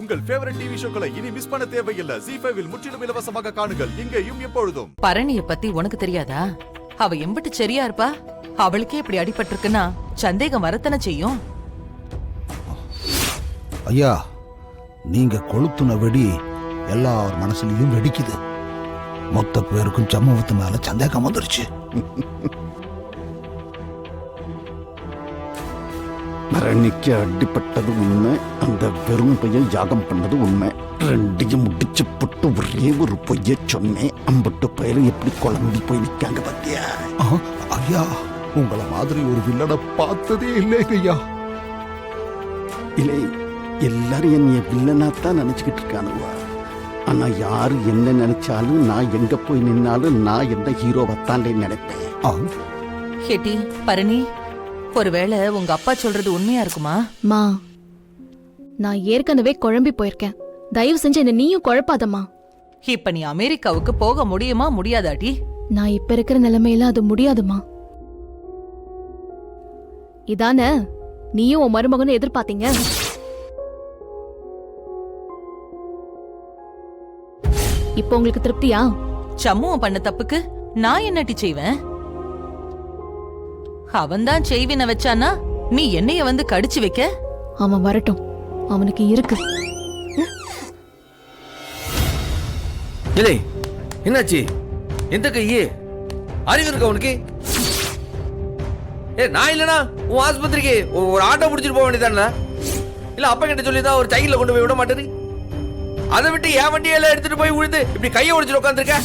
உங்கள் favourite TV ஷோக்களை இனி miss பண்ண தேவையில்லை. ZEE5 இல் முற்றிலும் இலவசமாக காணுங்கள். இங்கேயும் எப்பொழுதும். பரணிய பத்தி உனக்கு தெரியாதா? அவ எம்பிட்டு சரியா இருப்பா. அவளுக்கே இப்படி அடிபட்டிருக்குன்னா சந்தேகம் வரத்தன செய்யும். ஐயா, நீங்க கொளுத்துன வெடி எல்லார் மனசுலயும் வெடிக்குது. மொத்த பேருக்கும் சமூகத்து மேல சந்தேகம் வந்துருச்சு. மரணிக்கு அடிப்பட்டது உண்மை, அந்த வெறும் பையன் யாகம் பண்ணது உண்மை. ரெண்டையும் முடிச்சு போட்டு ஒரே ஒரு பொய்ய சொன்னேன். அம்பட்டு பயிலும் எப்படி குழம்பி போய் நிற்காங்க பாத்தியா? ஐயா, உங்களை மாதிரி ஒரு வில்லனை பார்த்ததே இல்லைங்க ஐயா. இல்லை, எல்லாரும் என்னைய வில்லனாத்தான் நினைச்சுக்கிட்டு இருக்கானுவா. ஆனா யாரு என்ன நினைச்சாலும், நான் எங்க போய் நின்னாலும் நான் எந்த ஹீரோவைத்தான் நினைப்பேன். ஹெட்டி, பரணி, ஒருவேளை உங்க அப்பா சொல்றது உண்மையா இருக்குமா? மா, நான் ஏற்கனவே குழம்பி போயிருக்கேன். தயவு செஞ்சு என்ன நீயும் குழப்பாதம்மா. இப்ப நீ அமெரிக்காவுக்கு போக முடியுமா முடியாதாடி? நான் இப்ப இருக்கிற நிலைமையில அது முடியாதுமா. இதானே நீயும் உன் மருமகனும் எதிர்பார்த்தீங்க. இப்போ உங்களுக்கு திருப்தியா? சம்முவம் பண்ண தப்புக்கு நான் என்னட்டி செய்வேன்? அவன்தான் செய்வின வச்சானா நீ என்னைய வந்து கடிச்சு வைக்க? அவன் வரட்டும், அவனுக்கு இருக்கு. இல்லை, என்னாச்சு? எந்த கையே அறிவு இருக்கு அவனுக்கு? நான் இல்லனா உன் ஆஸ்பத்திரிக்கு ஒரு ஆட்டோ பிடிச்சிட்டு போக வேண்டியதானே? இல்ல அப்பா கிட்ட சொல்லிதான் ஒரு சைக்கிள்ல கொண்டு போய் விட மாட்டேரு. அதை விட்டு என் வண்டியெல்லாம் எடுத்துட்டு போய் விழுந்து இப்படி கையை ஒடிச்சிட்டு உட்காந்துருக்க.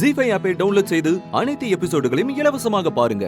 ZEE5 ஆப்பை டவுன்லோட் செய்து அனைத்து எபிசோடுகளையும் இலவசமாக பாருங்க.